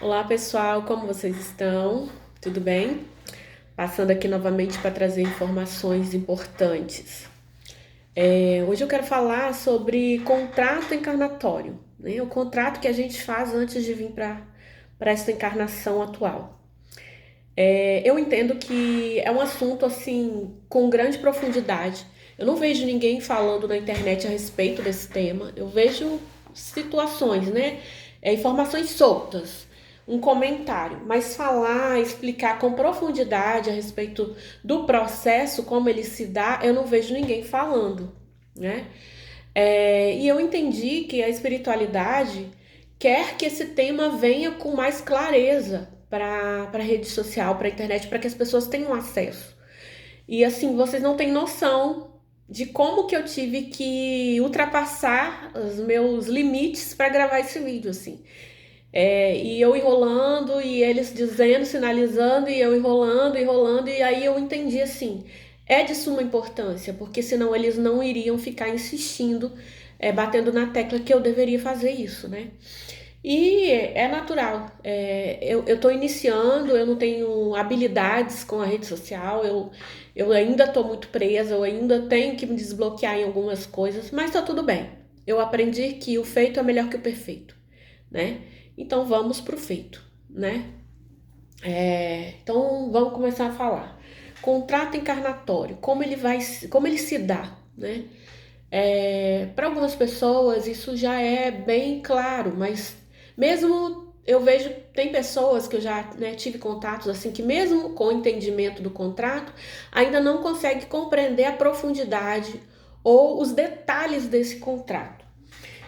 Olá pessoal, como vocês estão? Tudo bem? Passando aqui novamente para trazer informações importantes. Hoje eu quero falar sobre contrato encarnatório, né? O contrato que a gente faz antes de vir para essa encarnação atual. Eu entendo que é um assunto assim com grande profundidade. Eu não vejo ninguém falando na internet a respeito desse tema. Eu vejo situações, né? Informações soltas, um comentário, mas falar, explicar com profundidade a respeito do processo, como ele se dá, eu não vejo ninguém falando, né? E eu entendi que a espiritualidade quer que esse tema venha com mais clareza para a rede social, para a internet, para que as pessoas tenham acesso. E assim, vocês não têm noção de como que eu tive que ultrapassar os meus limites para gravar esse vídeo, assim. E eu enrolando, e eles dizendo, sinalizando, e eu enrolando, enrolando, e aí eu entendi assim, é de suma importância, porque senão eles não iriam ficar insistindo, batendo na tecla que eu deveria fazer isso, né? E é natural, eu tô iniciando, eu não tenho habilidades com a rede social, eu ainda tô muito presa, eu ainda tenho que me desbloquear em algumas coisas, mas tá tudo bem. Eu aprendi que o feito é melhor que o perfeito, né? Então vamos pro feito, né? Então vamos começar a falar. Contrato encarnatório, como ele se dá, né? Para algumas pessoas isso já é bem claro, mas mesmo eu vejo tem pessoas que eu já, né, tive contatos assim que mesmo com o entendimento do contrato ainda não consegue compreender a profundidade ou os detalhes desse contrato.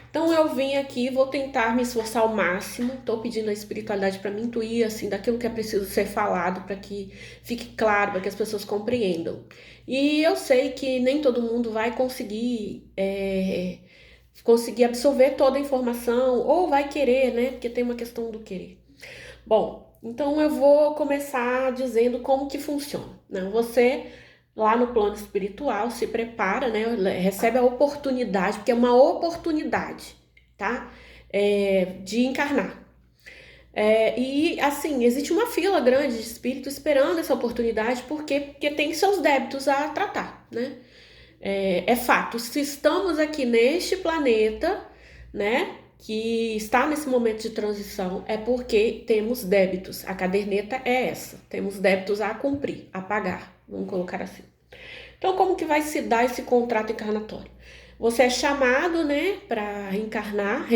Então eu vim aqui, vou tentar me esforçar ao máximo. Estou pedindo a espiritualidade para me intuir assim daquilo que é preciso ser falado para que fique claro, para que as pessoas compreendam. E eu sei que nem todo mundo vai conseguir absorver toda a informação ou vai querer, né? Porque tem uma questão do querer. Bom, então eu vou começar dizendo como que funciona, né? Você lá no plano espiritual se prepara, né? Recebe a oportunidade, porque é uma oportunidade, tá? De encarnar. E assim, existe uma fila grande de espíritos esperando essa oportunidade, porque tem seus débitos a tratar, né? É fato, se estamos aqui neste planeta, né, que está nesse momento de transição, é porque temos débitos. A caderneta é essa, temos débitos a cumprir, a pagar, vamos colocar assim. Então, como que vai se dar esse contrato encarnatório? Você é chamado, né, para reencarnar,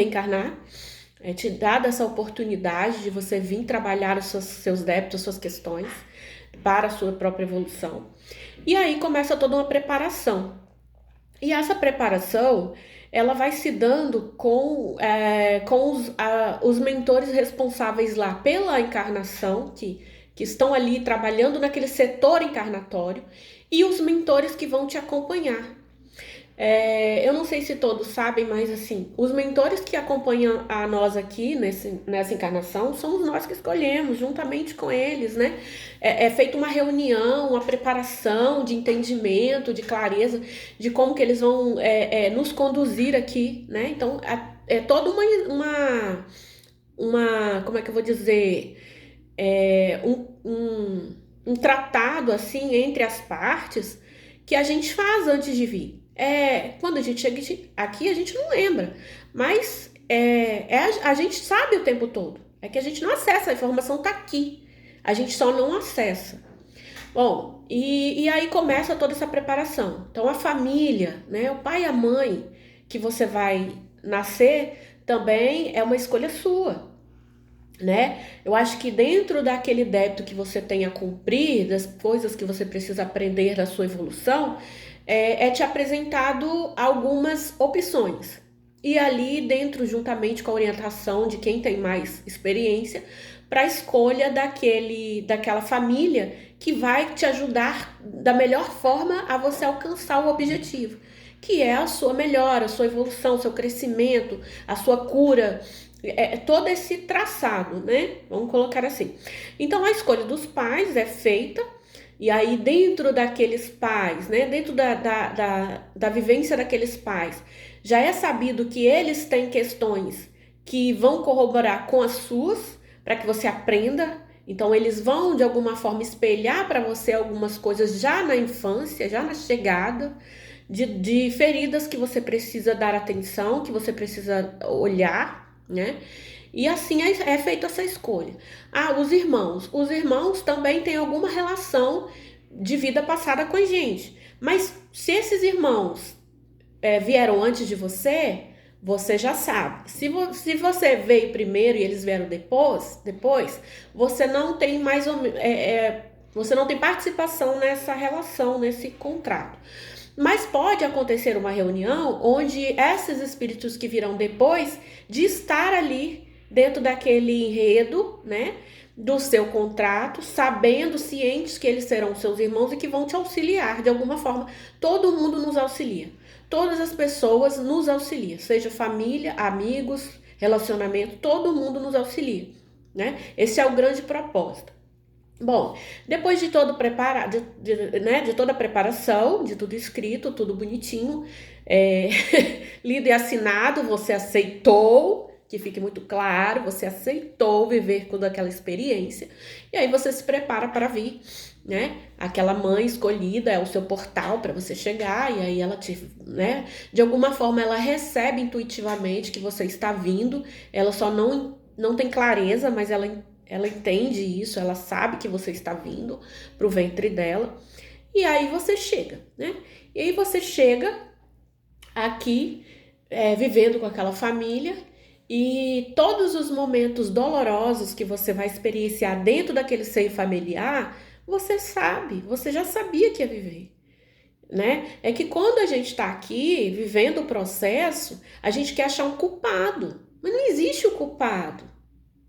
é te dada essa oportunidade de você vir trabalhar os seus débitos, suas questões, para a sua própria evolução. E aí começa toda uma preparação. E essa preparação, ela vai se dando com os mentores responsáveis lá pela encarnação, que estão ali trabalhando naquele setor encarnatório, e os mentores que vão te acompanhar. Eu não sei se todos sabem, mas assim, os mentores que acompanham a nós aqui nessa encarnação somos nós que escolhemos, juntamente com eles, né? É feita uma reunião, uma preparação de entendimento, de clareza, de como que eles vão nos conduzir aqui, né? Então, é toda como é que eu vou dizer? Um tratado, assim, entre as partes que a gente faz antes de vir. Quando a gente chega aqui, a gente não lembra, mas a gente sabe o tempo todo. É que a gente não acessa, a informação tá aqui. A gente só não acessa. Bom, e aí começa toda essa preparação. Então, a família, né, o pai e a mãe que você vai nascer também é uma escolha sua, né? Eu acho que dentro daquele débito que você tem a cumprir, das coisas que você precisa aprender da sua evolução, te apresentado algumas opções. E ali dentro, juntamente com a orientação de quem tem mais experiência, para a escolha daquela família que vai te ajudar da melhor forma a você alcançar o objetivo, que é a sua melhora, a sua evolução, o seu crescimento, a sua cura, todo esse traçado, né? Vamos colocar assim. Então a escolha dos pais é feita, e aí dentro daqueles pais, né? Dentro da vivência daqueles pais, já é sabido que eles têm questões que vão corroborar com as suas, para que você aprenda. Então, eles vão, de alguma forma, espelhar para você algumas coisas já na infância, já na chegada, de feridas que você precisa dar atenção, que você precisa olhar, né? E assim é feita essa escolha. Ah, os irmãos. Os irmãos também têm alguma relação de vida passada com a gente. Mas se esses irmãos vieram antes de você, você já sabe. Se você veio primeiro e eles vieram depois você não tem você não tem participação nessa relação, nesse contrato. Mas pode acontecer uma reunião onde esses espíritos que virão depois de estar ali dentro daquele enredo, né, do seu contrato, sabendo, cientes que eles serão seus irmãos e que vão te auxiliar de alguma forma. Todo mundo nos auxilia. Todas as pessoas nos auxiliam, seja família, amigos, relacionamento, todo mundo nos auxilia, né? Esse é o grande propósito. Bom, depois de todo preparado, né, de toda a preparação, de tudo escrito, tudo bonitinho, lido e assinado, você aceitou, que fique muito claro, você aceitou viver toda aquela experiência, e aí você se prepara para vir, né? Aquela mãe escolhida é o seu portal para você chegar, e aí ela né? De alguma forma ela recebe intuitivamente que você está vindo, ela só não tem clareza, mas ela entende isso, ela sabe que você está vindo para o ventre dela. E aí você chega, né? E aí você chega aqui, vivendo com aquela família, e todos os momentos dolorosos que você vai experienciar dentro daquele seio familiar, você sabe, você já sabia que ia viver. Né? É que quando a gente está aqui vivendo o processo, a gente quer achar um culpado, mas não existe o culpado.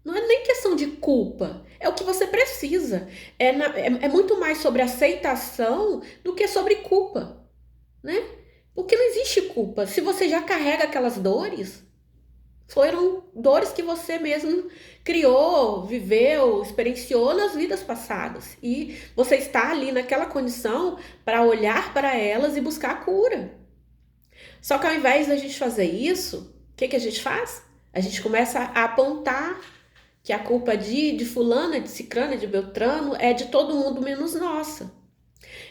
Não é nem questão de culpa, é o que você precisa. É muito mais sobre aceitação do que sobre culpa, né? Porque não existe culpa. Se você já carrega aquelas dores, foram dores que você mesmo criou, viveu, experienciou nas vidas passadas. E você está ali naquela condição para olhar para elas e buscar a cura. Só que ao invés da gente fazer isso, o que a gente faz? A gente começa a apontar que a culpa de fulana, de cicrana, de beltrano é de todo mundo menos nossa.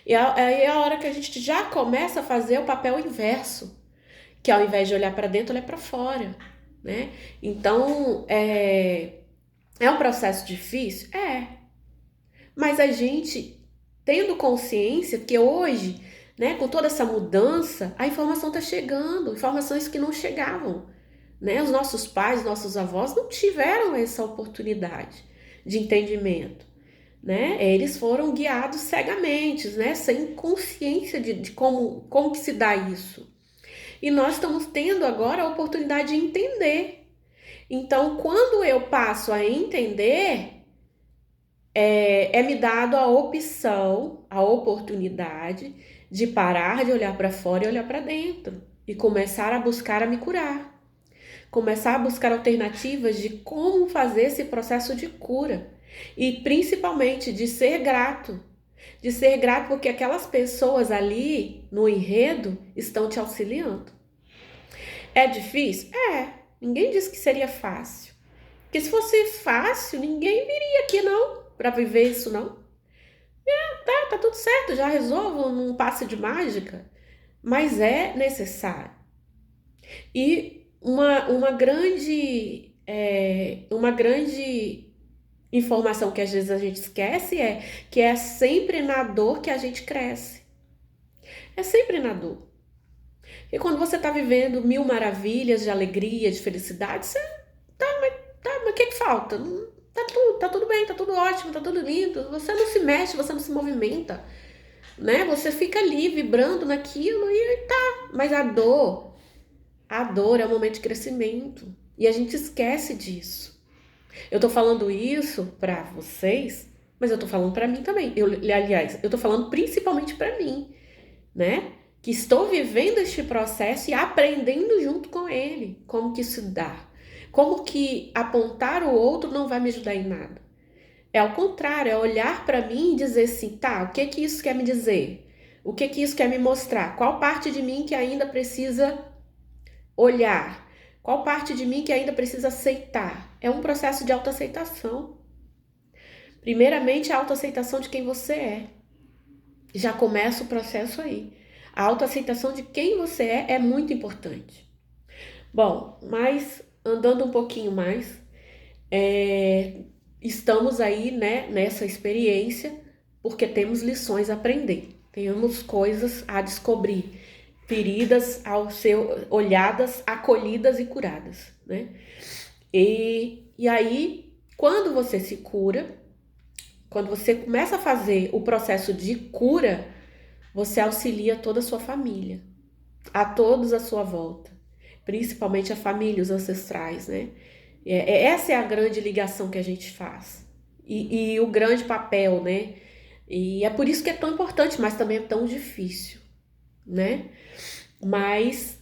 E aí é a hora que a gente já começa a fazer o papel inverso, que ao invés de olhar para dentro, olhar para fora, né? Então, é um processo difícil? Mas a gente, tendo consciência que hoje, né, com toda essa mudança, a informação está chegando, informações que não chegavam. Né? Os nossos pais, nossos avós não tiveram essa oportunidade de entendimento, né? Eles foram guiados cegamente, né? Sem consciência de como que se dá isso. E nós estamos tendo agora a oportunidade de entender. Então, quando eu passo a entender, me dado a opção, a oportunidade de parar de olhar para fora e olhar para dentro e começar a buscar a me curar. Começar a buscar alternativas de como fazer esse processo de cura e principalmente de ser grato porque aquelas pessoas ali no enredo estão te auxiliando. É difícil? Ninguém disse que seria fácil, porque se fosse fácil ninguém viria aqui não para viver isso não. Tá tudo certo, já resolvo num passe de mágica, mas é necessário. E uma grande informação que às vezes a gente esquece é que é sempre na dor que a gente cresce. É sempre na dor. E quando você está vivendo mil maravilhas de alegria, de felicidade, você mas o que falta? Tá tudo bem, tá tudo ótimo, tá tudo lindo. Você não se mexe, você não se movimenta, né? Você fica ali vibrando naquilo e tá. Mas a dor é um momento de crescimento e a gente esquece disso. Eu tô falando isso para vocês, mas eu tô falando para mim também. Aliás, eu tô falando principalmente para mim, né? Que estou vivendo este processo e aprendendo junto com ele como que isso dá. Como que apontar o outro não vai me ajudar em nada. É ao contrário, é olhar para mim e dizer assim, tá, o que isso quer me dizer? O que isso quer me mostrar? Qual parte de mim que ainda precisa olhar? Qual parte de mim que ainda precisa aceitar? É um processo de autoaceitação. Primeiramente, a autoaceitação de quem você é. Já começa o processo aí. A autoaceitação de quem você é muito importante. Bom, mas andando um pouquinho mais, estamos aí, né, nessa experiência, porque temos lições a aprender, temos coisas a descobrir, feridas ao ser olhadas, acolhidas e curadas, né? E aí, quando você se cura, quando você começa a fazer o processo de cura, você auxilia toda a sua família, a todos à sua volta, principalmente a família, os ancestrais, né? Essa é a grande ligação que a gente faz. E o grande papel, né? E é por isso que é tão importante, mas também é tão difícil, né? Mas,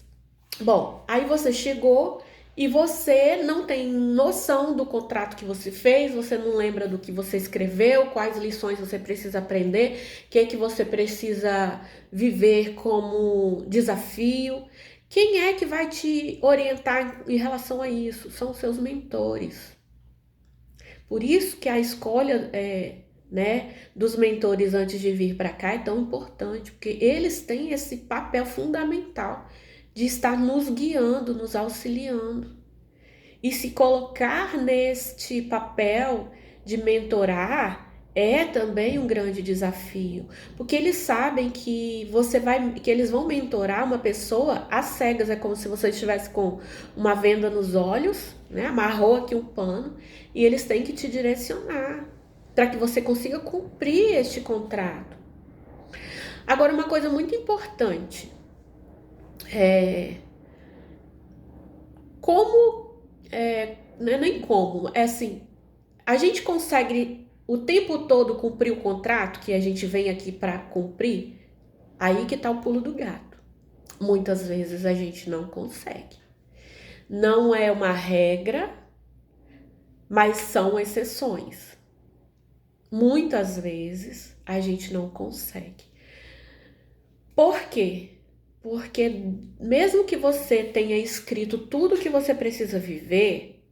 bom, aí você chegou e você não tem noção do contrato que você fez, você não lembra do que você escreveu, quais lições você precisa aprender, o que você precisa viver como desafio. Quem é que vai te orientar em relação a isso? São os seus mentores. Por isso que a escolha né, dos mentores antes de vir para cá é tão importante, porque eles têm esse papel fundamental de estar nos guiando, nos auxiliando. E se colocar neste papel de mentorar é também um grande desafio, porque eles sabem que que eles vão mentorar uma pessoa às cegas, é como se você estivesse com uma venda nos olhos, né? Amarrou aqui um pano e eles têm que te direcionar para que você consiga cumprir este contrato. Agora, uma coisa muito importante é como, não é nem como, é assim, a gente consegue o tempo todo cumprir o contrato que a gente vem aqui para cumprir? Aí que tá o pulo do gato. Muitas vezes a gente não consegue. Não é uma regra, mas são exceções. Muitas vezes a gente não consegue. Por quê? Porque mesmo que você tenha escrito tudo que você precisa viver,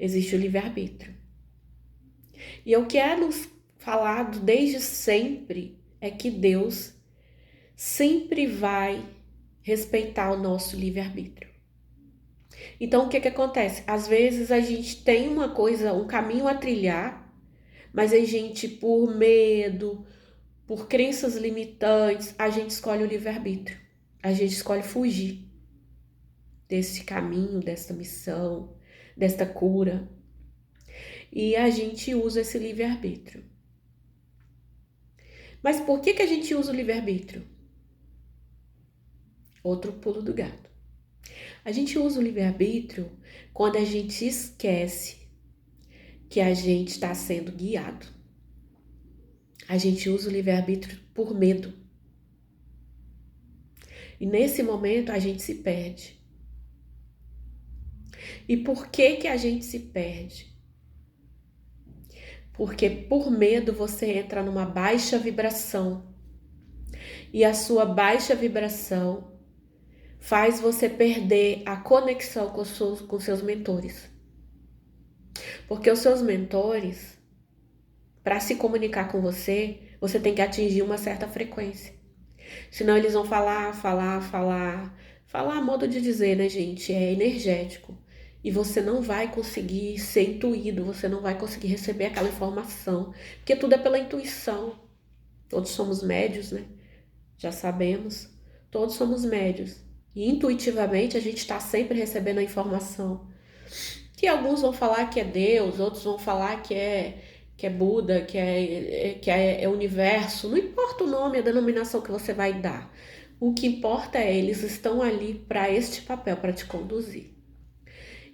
existe o livre-arbítrio. E eu quero falar desde sempre é que Deus sempre vai respeitar o nosso livre-arbítrio. Então, o que acontece? Às vezes a gente tem uma coisa, um caminho a trilhar, mas a gente, por medo, por crenças limitantes, a gente escolhe o livre-arbítrio. A gente escolhe fugir desse caminho, dessa missão, desta cura. E a gente usa esse livre-arbítrio. Mas por que a gente usa o livre-arbítrio? Outro pulo do gato. A gente usa o livre-arbítrio quando a gente esquece que a gente está sendo guiado. A gente usa o livre-arbítrio por medo. E nesse momento a gente se perde. E por que a gente se perde? Porque por medo você entra numa baixa vibração. E a sua baixa vibração faz você perder a conexão com seus mentores. Porque os seus mentores, para se comunicar com você, você tem que atingir uma certa frequência. Senão eles vão falar a modo de dizer, né, gente? É energético. E você não vai conseguir ser intuído, você não vai conseguir receber aquela informação. Porque tudo é pela intuição. Todos somos médios, né? Já sabemos. Todos somos médios. E intuitivamente a gente está sempre recebendo a informação. Que alguns vão falar que é Deus, outros vão falar que é Buda, que é universo. Não importa o nome, a denominação que você vai dar. O que importa é eles estão ali para este papel, para te conduzir.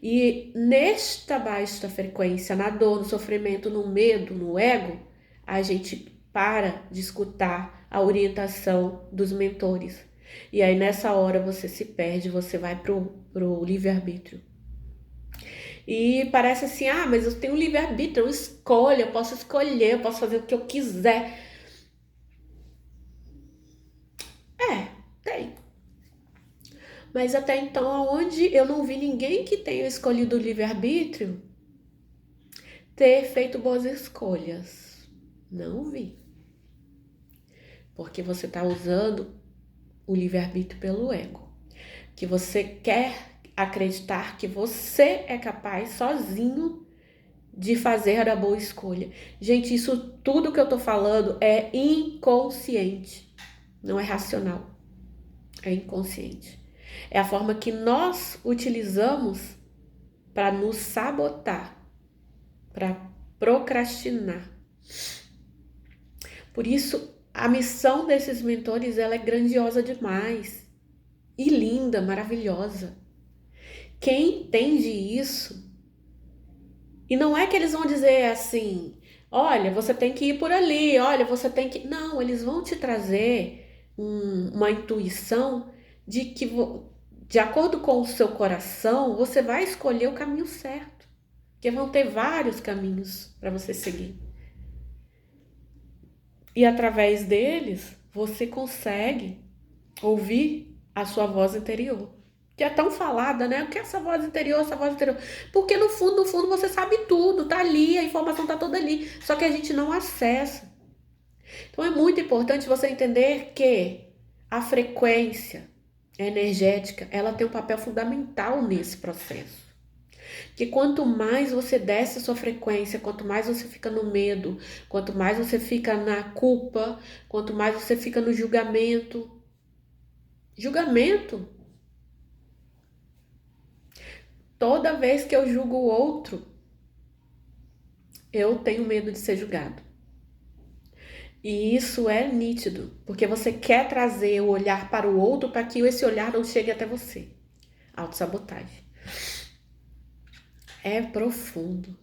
E nesta baixa frequência, na dor, no sofrimento, no medo, no ego, a gente para de escutar a orientação dos mentores. E aí nessa hora você se perde, você vai pro livre-arbítrio. E parece assim, mas eu tenho livre-arbítrio, eu posso escolher, eu posso fazer o que eu quiser. Tem. Mas até então, aonde eu não vi ninguém que tenha escolhido o livre-arbítrio ter feito boas escolhas. Não vi. Porque você está usando o livre-arbítrio pelo ego. Que você quer acreditar que você é capaz sozinho de fazer a boa escolha. Gente, isso tudo que eu tô falando é inconsciente. Não é racional. É inconsciente. É a forma que nós utilizamos para nos sabotar, para procrastinar. Por isso, a missão desses mentores, ela é grandiosa demais. E linda, maravilhosa. Quem entende isso, e não é que eles vão dizer assim, olha, você tem que ir por ali, olha, você tem que... Não, eles vão te trazer uma intuição de que, de acordo com o seu coração, você vai escolher o caminho certo. Porque vão ter vários caminhos para você seguir. E através deles, você consegue ouvir a sua voz interior. Que é tão falada, né? O que é essa voz interior, essa voz interior? Porque no fundo, você sabe tudo, tá ali, a informação tá toda ali. Só que a gente não acessa. Então é muito importante você entender que a frequência energética, ela tem um papel fundamental nesse processo. Que quanto mais você desce a sua frequência, quanto mais você fica no medo, quanto mais você fica na culpa, quanto mais você fica no julgamento. Julgamento. Toda vez que eu julgo o outro, eu tenho medo de ser julgado. E isso é nítido, porque você quer trazer o olhar para o outro para que esse olhar não chegue até você. Autossabotagem. É profundo.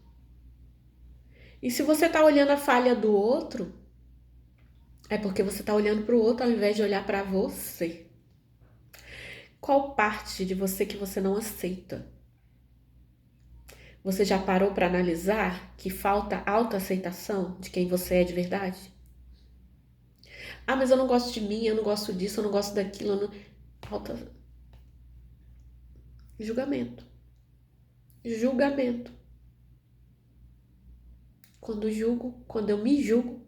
E se você está olhando a falha do outro, é porque você está olhando para o outro ao invés de olhar para você. Qual parte de você que você não aceita? Você já parou para analisar que falta autoaceitação de quem você é de verdade? Ah, mas eu não gosto de mim, eu não gosto disso, eu não gosto daquilo. Não... Falta julgamento. Julgamento. Quando eu me julgo,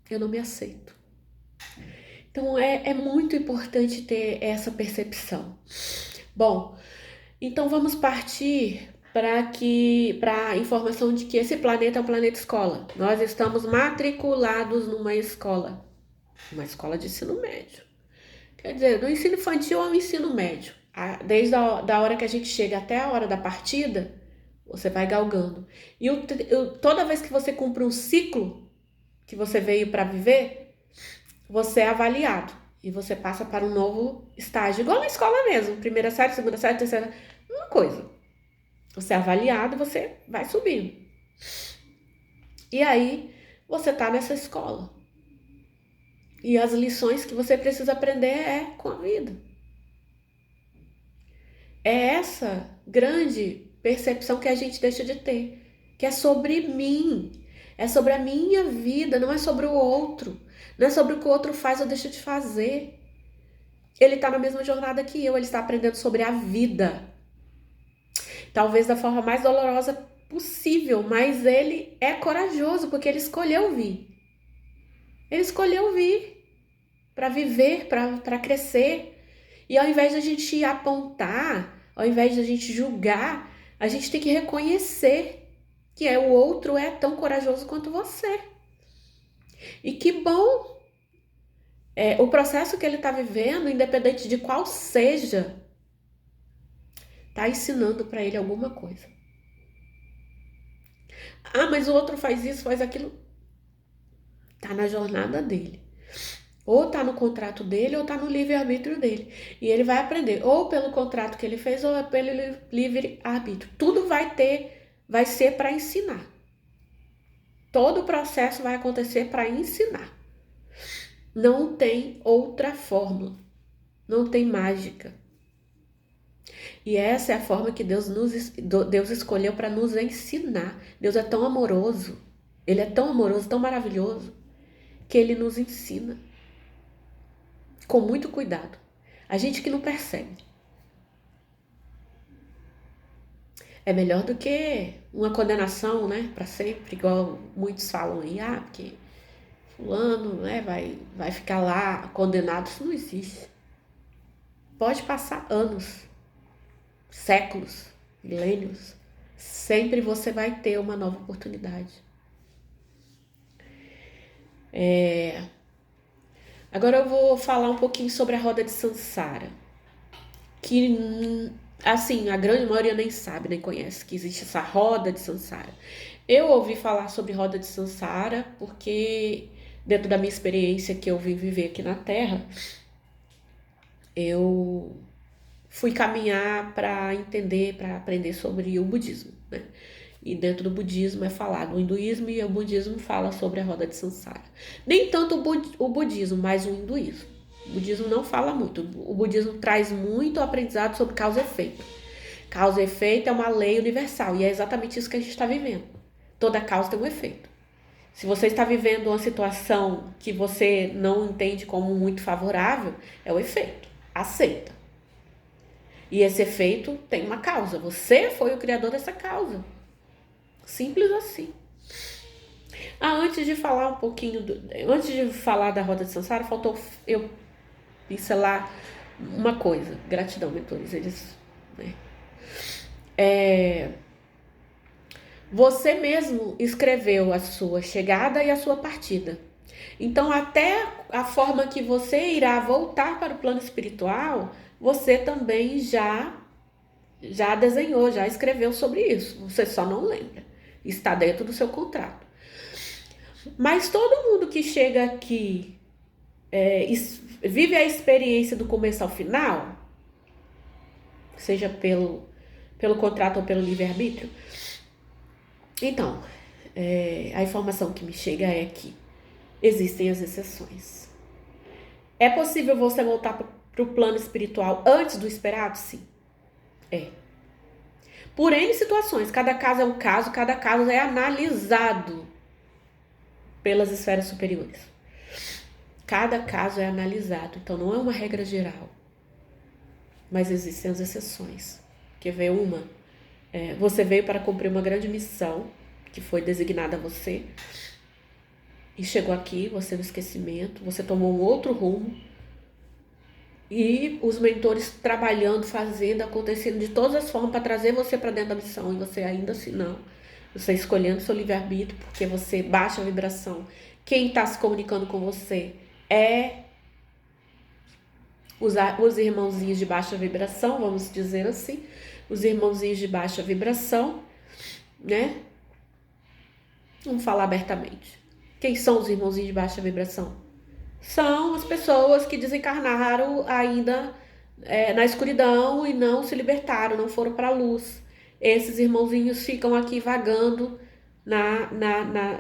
eu não me aceito. Então é muito importante ter essa percepção. Bom, então vamos partir para a informação de que esse planeta é um planeta escola. Nós estamos matriculados numa escola de ensino médio. Quer dizer, do ensino infantil ao ensino médio. Desde da hora que a gente chega até a hora da partida, você vai galgando. E toda vez que você cumpre um ciclo que você veio para viver, você é avaliado. E você passa para um novo estágio, igual na escola mesmo. Primeira série, segunda série, terceira, uma coisa. Você é avaliado e você vai subindo. E aí, você tá nessa escola. E as lições que você precisa aprender é com a vida. É essa grande percepção que a gente deixa de ter. Que é sobre mim. É sobre a minha vida, não é sobre o outro. Não é sobre o que o outro faz ou deixa de fazer. Ele está na mesma jornada que eu, ele está aprendendo sobre a vida. Talvez da forma mais dolorosa possível, mas ele é corajoso porque ele escolheu vir. Ele escolheu vir para viver, para crescer. E ao invés de a gente apontar, ao invés de a gente julgar, a gente tem que reconhecer que o outro é tão corajoso quanto você. E que bom! O processo que ele está vivendo, independente de qual seja, está ensinando para ele alguma coisa. Ah, mas o outro faz isso, faz aquilo. Tá na jornada dele. Ou tá no contrato dele, ou tá no livre-arbítrio dele. E ele vai aprender, ou pelo contrato que ele fez, ou pelo livre-arbítrio. Tudo vai ser para ensinar. Todo o processo vai acontecer para ensinar. Não tem outra fórmula. Não tem mágica. E essa é a forma que Deus escolheu para nos ensinar. Deus é tão amoroso. Ele é tão amoroso, tão maravilhoso, que ele nos ensina. Com muito cuidado. A gente que não percebe. É melhor do que uma condenação, né, para sempre, igual muitos falam aí, porque fulano, né, vai ficar lá condenado. Isso não existe. Pode passar anos, séculos, milênios, sempre você vai ter uma nova oportunidade. Agora eu vou falar um pouquinho sobre a roda de Sansara, que, assim, a grande maioria nem sabe, nem conhece que existe essa roda de Sansara. Eu ouvi falar sobre roda de Sansara porque, dentro da minha experiência que eu vim viver aqui na Terra, eu fui caminhar para entender, para aprender sobre o budismo, né? E dentro do budismo é falado o hinduísmo e o budismo fala sobre a roda de Sansara. Nem tanto o budismo, mas o hinduísmo. O budismo não fala muito. O budismo traz muito aprendizado sobre causa e efeito. Causa e efeito é uma lei universal e é exatamente isso que a gente está vivendo. Toda causa tem um efeito. Se você está vivendo uma situação que você não entende como muito favorável, é o efeito. Aceita. E esse efeito tem uma causa. Você foi o criador dessa causa. Simples assim. Antes de falar um pouquinho, antes de falar da roda de Sansara, faltou eu pincelar uma coisa. Gratidão, mentores. Eles, né? Você mesmo escreveu a sua chegada e a sua partida. Então, até a forma que você irá voltar para o plano espiritual, você também já desenhou, já escreveu sobre isso. Você só não lembra. Está dentro do seu contrato. Mas todo mundo que chega aqui vive a experiência do começo ao final, seja pelo contrato ou pelo livre-arbítrio. Então, a informação que me chega é que existem as exceções. É possível você voltar para o plano espiritual antes do esperado? Sim. Por N situações, cada caso é um caso, cada caso é analisado pelas esferas superiores. Cada caso é analisado, então não é uma regra geral. Mas existem as exceções. Quer ver uma? Você veio para cumprir uma grande missão que foi designada a você e chegou aqui, você no esquecimento, você tomou um outro rumo e os mentores trabalhando, fazendo, acontecendo de todas as formas para trazer você para dentro da missão e você ainda assim não. Você escolhendo seu livre-arbítrio porque você baixa a vibração. Quem está se comunicando com você é os irmãozinhos de baixa vibração, vamos dizer assim. Os irmãozinhos de baixa vibração, né? Vamos falar abertamente. Quem são os irmãozinhos de baixa vibração? São as pessoas que desencarnaram ainda na escuridão e não se libertaram, não foram para a luz. Esses irmãozinhos ficam aqui vagando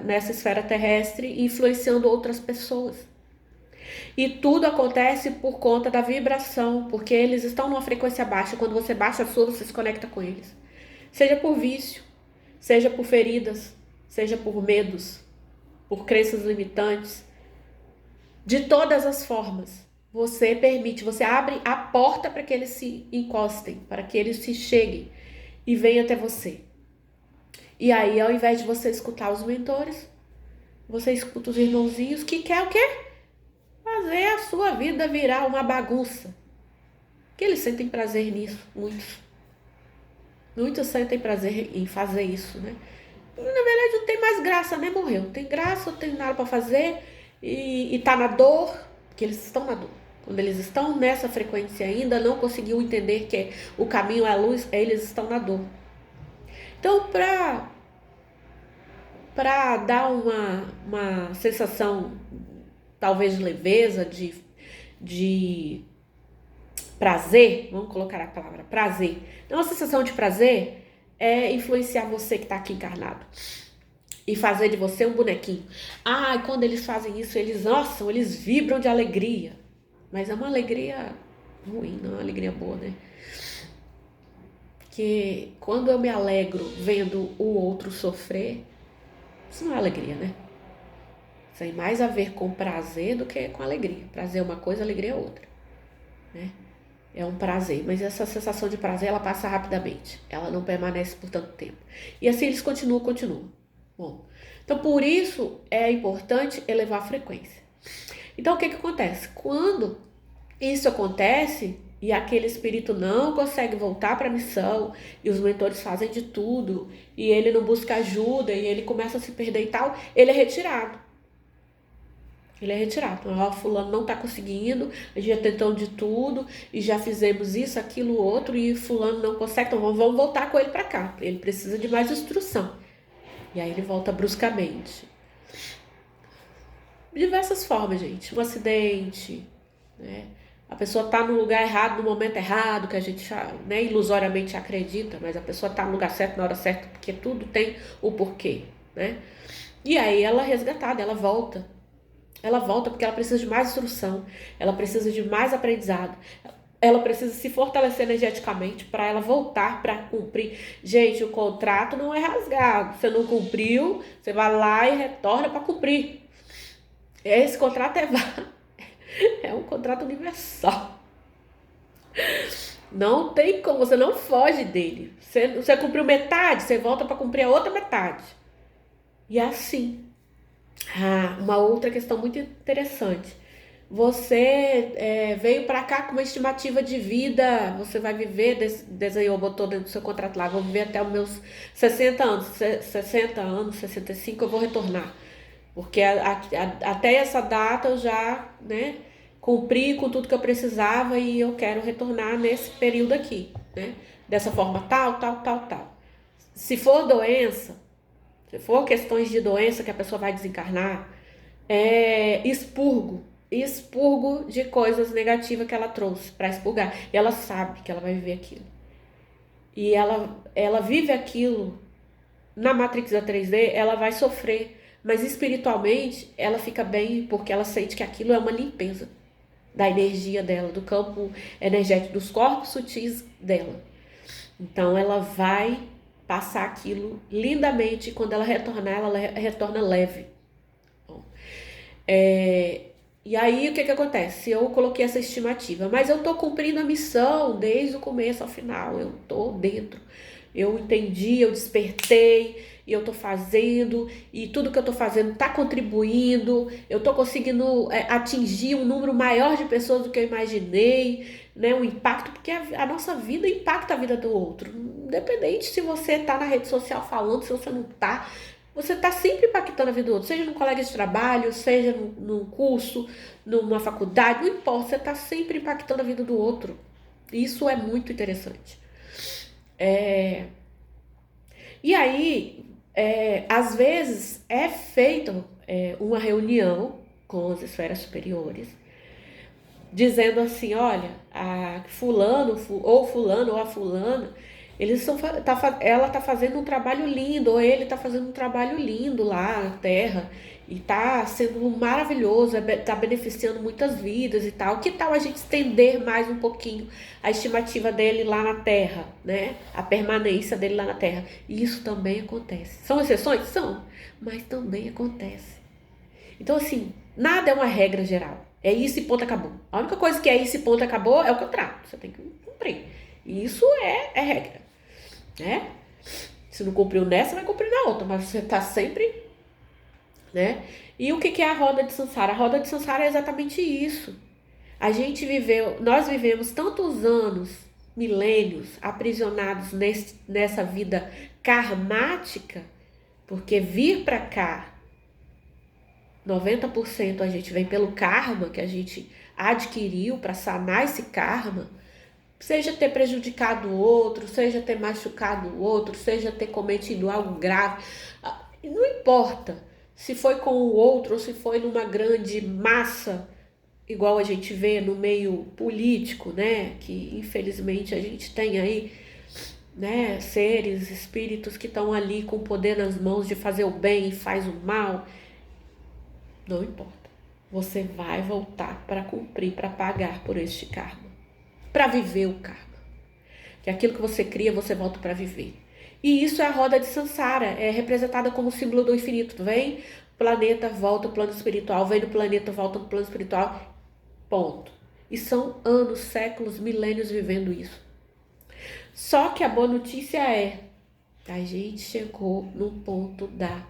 nessa esfera terrestre, influenciando outras pessoas. E tudo acontece por conta da vibração, porque eles estão numa frequência baixa. Quando você baixa a sua, você se conecta com eles. Seja por vício, seja por feridas, seja por medos, por crenças limitantes. De todas as formas, você permite, você abre a porta para que eles se encostem, para que eles se cheguem e venham até você. E aí, ao invés de você escutar os mentores, você escuta os irmãozinhos que quer o quê? Fazer a sua vida virar uma bagunça. Que eles sentem prazer nisso, muitos. Muitos sentem prazer em fazer isso, né? Na verdade, não tem mais graça, né? Morreu. Não tem graça, não tem nada para fazer e tá na dor, porque eles estão na dor. Quando eles estão nessa frequência ainda, não conseguiu entender que o caminho é a luz, eles estão na dor. Então, para dar uma sensação, talvez de leveza, de prazer, vamos colocar a palavra prazer. Então, a sensação de prazer é influenciar você que está aqui encarnado e fazer de você um bonequinho. E quando eles fazem isso, eles vibram de alegria. Mas é uma alegria ruim, não é uma alegria boa, né? Porque quando eu me alegro vendo o outro sofrer, isso não é alegria, né? Isso tem mais a ver com prazer do que com alegria. Prazer é uma coisa, alegria é outra, né? É um prazer, mas essa sensação de prazer ela passa rapidamente, ela não permanece por tanto tempo. E assim eles continuam. Bom, então por isso é importante elevar a frequência. Então o que acontece? Quando isso acontece e aquele espírito não consegue voltar para a missão e os mentores fazem de tudo e ele não busca ajuda e ele começa a se perder e tal, ele é retirado. Ele é retirado. Ó, fulano não tá conseguindo, a gente já tentou de tudo e já fizemos isso, aquilo, outro e fulano não consegue, então vamos voltar com ele para cá. Ele precisa de mais instrução. E aí ele volta bruscamente. De diversas formas, gente. Um acidente, né? A pessoa tá no lugar errado, no momento errado, que a gente, né, ilusoriamente acredita, mas a pessoa tá no lugar certo, na hora certa, porque tudo tem o porquê, né? E aí ela é resgatada, ela volta. Ela volta porque ela precisa de mais instrução, ela precisa de mais aprendizado, ela precisa se fortalecer energeticamente para ela voltar para cumprir. Gente, o contrato não é rasgado. Você não cumpriu, você vai lá e retorna para cumprir. Esse contrato é um contrato universal. Não tem como, você não foge dele. Você cumpriu metade, você volta para cumprir a outra metade. E é assim. Uma outra questão muito interessante. Você veio para cá com uma estimativa de vida, você vai viver, desenhou, botou dentro do seu contrato lá, vou viver até os meus 60 anos, 60 anos, 65 eu vou retornar. Porque até essa data eu já, né, cumpri com tudo que eu precisava e eu quero retornar nesse período aqui, né? Dessa forma tal. Se for doença, se for questões de doença que a pessoa vai desencarnar, expurgo de coisas negativas que ela trouxe para expurgar. E ela sabe que ela vai viver aquilo. E ela vive aquilo na Matrix da 3D, ela vai sofrer. Mas espiritualmente, ela fica bem porque ela sente que aquilo é uma limpeza da energia dela, do campo energético, dos corpos sutis dela. Então ela vai passar aquilo lindamente e quando ela retornar, ela retorna leve. Bom, e aí o que acontece? Eu coloquei essa estimativa, mas eu tô cumprindo a missão desde o começo ao final, eu tô dentro. Eu entendi, eu despertei, e eu tô fazendo, e tudo que eu tô fazendo tá contribuindo, eu tô conseguindo atingir um número maior de pessoas do que eu imaginei, né? Um impacto, porque a nossa vida impacta a vida do outro. Independente se você tá na rede social falando, se você não tá, você tá sempre impactando a vida do outro, seja num colega de trabalho, seja num curso, numa faculdade, não importa, você tá sempre impactando a vida do outro. Isso é muito interessante. E aí, às vezes, é feita uma reunião com as esferas superiores, dizendo assim, olha, a fulano ou a fulana, ela tá fazendo um trabalho lindo, ou ele tá fazendo um trabalho lindo lá na Terra, e tá sendo maravilhoso, tá beneficiando muitas vidas e tal. Que tal a gente estender mais um pouquinho a estimativa dele lá na Terra, né? A permanência dele lá na Terra. E isso também acontece. São exceções? São, mas também acontece. Então, assim, nada é uma regra geral. É isso e ponto, acabou. A única coisa que é isso e ponto, acabou é o contrato. Você tem que cumprir. E isso é regra, né? Se não cumpriu nessa, vai cumprir na outra. Mas você tá sempre, né? E o que é a roda de Sansara? A roda de Sansara é exatamente isso. Nós vivemos tantos anos, milênios, aprisionados nessa vida karmática, porque vir pra cá 90% a gente vem pelo karma que a gente adquiriu para sanar esse karma, seja ter prejudicado o outro, seja ter machucado o outro, seja ter cometido algo grave, não importa se foi com o outro ou se foi numa grande massa, igual a gente vê no meio político, né, que infelizmente a gente tem aí, né, seres, espíritos que estão ali com o poder nas mãos de fazer o bem e faz o mal. Não importa. Você vai voltar para cumprir, para pagar por este karma. Para viver o karma. Que aquilo que você cria, você volta para viver. E isso é a roda de Sansara. É representada como símbolo do infinito. Vem planeta, volta ao plano espiritual. Vem do planeta, volta ao plano espiritual. Ponto. E são anos, séculos, milênios vivendo isso. Só que a boa notícia é, a gente chegou no ponto da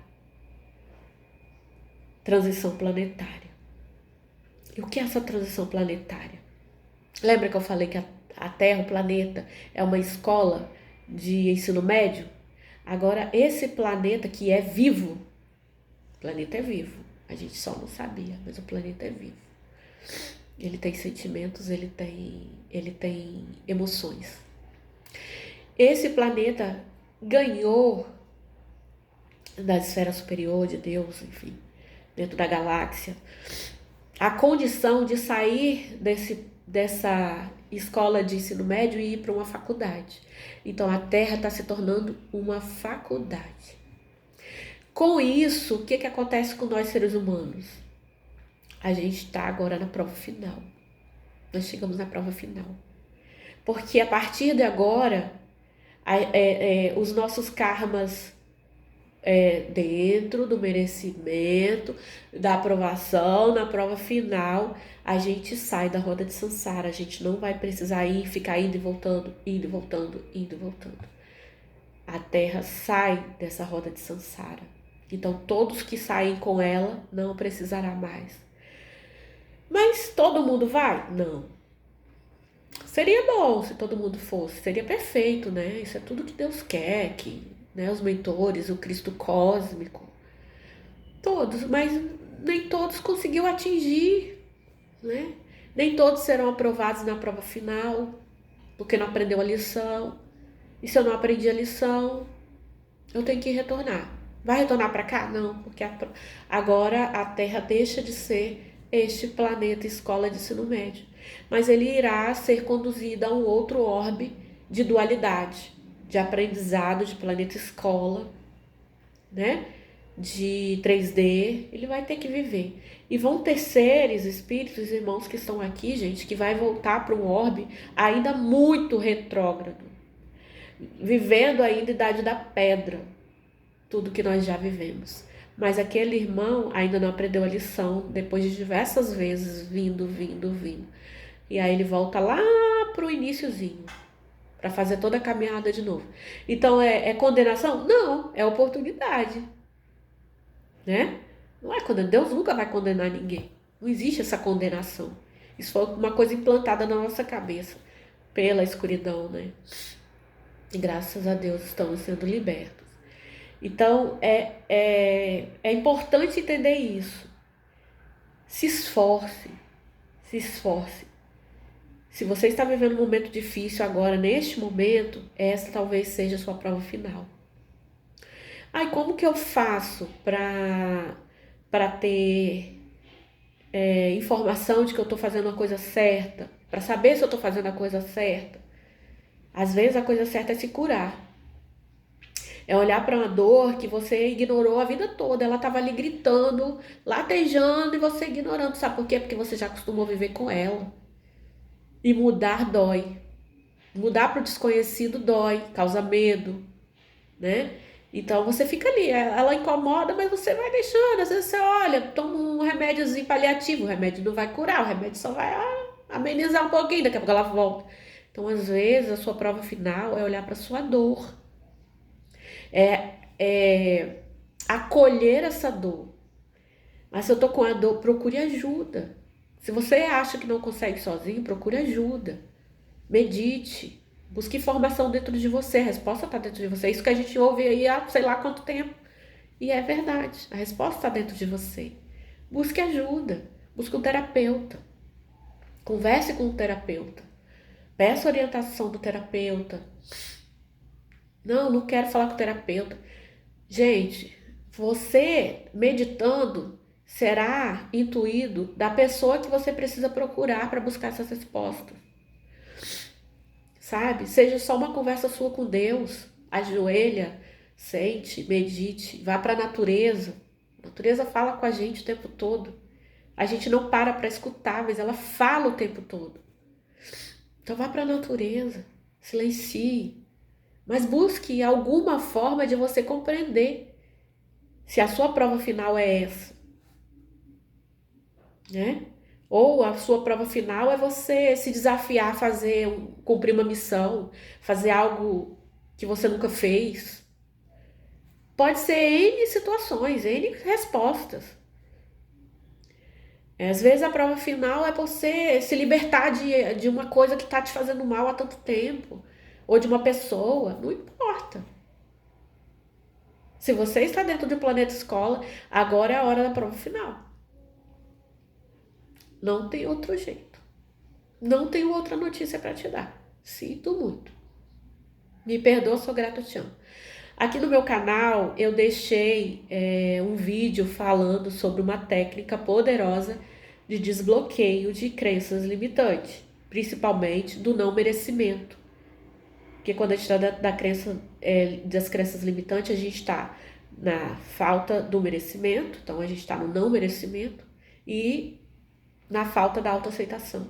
transição planetária. E o que é essa transição planetária? Lembra que eu falei que a Terra, o planeta, é uma escola de ensino médio? Agora, esse planeta que é vivo, o planeta é vivo, a gente só não sabia, mas o planeta é vivo. Ele tem sentimentos, ele tem emoções. Esse planeta ganhou da esfera superior de Deus, enfim, dentro da galáxia, a condição de sair dessa escola de ensino médio e ir para uma faculdade. Então a Terra está se tornando uma faculdade. Com isso, o que acontece com nós seres humanos? A gente está agora na prova final. Nós chegamos na prova final. Porque a partir de agora, os nossos karmas, dentro do merecimento, da aprovação, na prova final, a gente sai da roda de samsara. A gente não vai precisar ficar indo e voltando, indo e voltando, indo e voltando. A Terra sai dessa roda de samsara. Então, todos que saem com ela não precisará mais. Mas todo mundo vai? Não. Seria bom se todo mundo fosse, seria perfeito, né? Isso é tudo que Deus quer, né? Os mentores, o Cristo cósmico, todos, mas nem todos conseguiu atingir, né? Nem todos serão aprovados na prova final, porque não aprendeu a lição. E se eu não aprendi a lição, eu tenho que retornar. Vai retornar para cá? Não, porque agora a Terra deixa de ser este planeta escola de ensino médio, mas ele irá ser conduzido a um outro orbe de dualidade, de aprendizado de planeta escola, né? De 3D, ele vai ter que viver. E vão ter seres, espíritos, irmãos que estão aqui, gente, que vai voltar para um orbe ainda muito retrógrado, vivendo ainda a idade da pedra, tudo que nós já vivemos. Mas aquele irmão ainda não aprendeu a lição, depois de diversas vezes vindo. E aí ele volta lá pro iniciozinho, para fazer toda a caminhada de novo. Então é condenação? Não, é oportunidade, né? Não é condenação. Deus nunca vai condenar ninguém. Não existe essa condenação. Isso foi uma coisa implantada na nossa cabeça pela escuridão, né? E graças a Deus estamos sendo libertos. Então, é importante entender isso. Se esforce. Se você está vivendo um momento difícil agora, neste momento, essa talvez seja a sua prova final. Ai, como que eu faço para ter informação de que eu estou fazendo a coisa certa? Para saber se eu estou fazendo a coisa certa? Às vezes a coisa certa é se curar. É olhar para uma dor que você ignorou a vida toda. Ela estava ali gritando, latejando e você ignorando. Sabe por quê? Porque você já acostumou a viver com ela. E mudar dói. Mudar para o desconhecido dói, causa medo, né? Então você fica ali, ela incomoda, mas você vai deixando. Às vezes você olha, toma um remédiozinho paliativo. O remédio não vai curar, o remédio só vai amenizar um pouquinho, daqui a pouco ela volta. Então, às vezes, a sua prova final é olhar para sua dor. Acolher essa dor. Mas se eu tô com a dor, procure ajuda. Se você acha que não consegue sozinho, procure ajuda. Medite. Busque informação dentro de você. A resposta está dentro de você. Isso que a gente ouve aí há sei lá quanto tempo. E é verdade. A resposta está dentro de você. Busque ajuda. Busque um terapeuta. Converse com um terapeuta. Peça orientação do terapeuta. Não quero falar com o terapeuta. Gente, você meditando será intuído da pessoa que você precisa procurar para buscar essas respostas. Sabe? Seja só uma conversa sua com Deus. Ajoelha, sente, medite, vá para a natureza. A natureza fala com a gente o tempo todo. A gente não para escutar, mas ela fala o tempo todo. Então vá para a natureza, silencie. Mas busque alguma forma de você compreender se a sua prova final é essa, né? Ou a sua prova final é você se desafiar a fazer, cumprir uma missão, fazer algo que você nunca fez. Pode ser N situações, N respostas. Às vezes a prova final é você se libertar de uma coisa que está te fazendo mal há tanto tempo. Ou de uma pessoa, não importa. Se você está dentro do planeta escola, agora é a hora da prova final. Não tem outro jeito. Não tenho outra notícia para te dar. Sinto muito. Me perdoa, sou grata, eu te amo. Aqui no meu canal eu deixei um vídeo falando sobre uma técnica poderosa de desbloqueio de crenças limitantes, principalmente do não merecimento. Porque quando a gente está das crenças limitantes, a gente está na falta do merecimento, então a gente está no não merecimento e na falta da autoaceitação.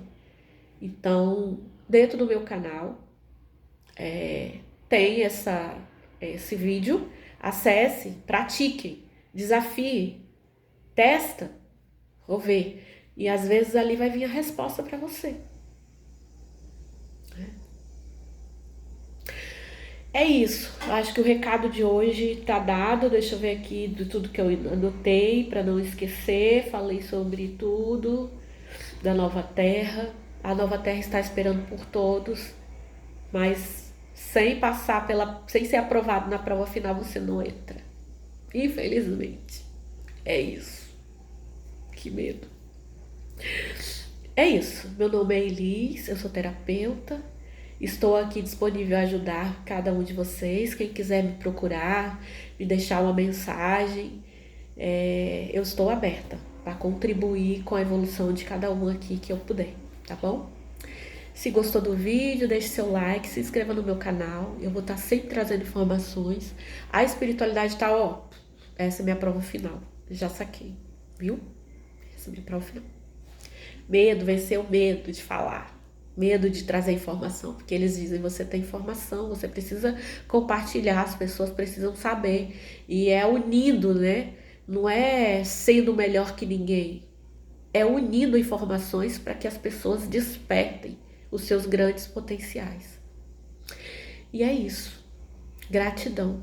Então, dentro do meu canal tem esse vídeo, acesse, pratique, desafie, testa, vou ver. E às vezes ali vai vir a resposta para você. É isso, acho que o recado de hoje tá dado. Deixa eu ver aqui de tudo que eu anotei para não esquecer. Falei sobre tudo da nova terra. A nova terra está esperando por todos, mas sem ser aprovado na prova final você não entra. Infelizmente. É isso. Que medo. É isso. Meu nome é Elis, eu sou terapeuta. Estou aqui disponível a ajudar cada um de vocês. Quem quiser me procurar, me deixar uma mensagem, eu estou aberta para contribuir com a evolução de cada um aqui que eu puder, tá bom? Se gostou do vídeo, deixe seu like, se inscreva no meu canal. Eu vou estar sempre trazendo informações. A espiritualidade tá, essa é minha prova final. Já saquei, viu? Essa é minha prova final. Medo, vencer o medo de falar. Medo de trazer informação, porque eles dizem, você tem informação, você precisa compartilhar, as pessoas precisam saber. E é unindo, né? Não é sendo melhor que ninguém. É unindo informações para que as pessoas despertem os seus grandes potenciais. E é isso. Gratidão.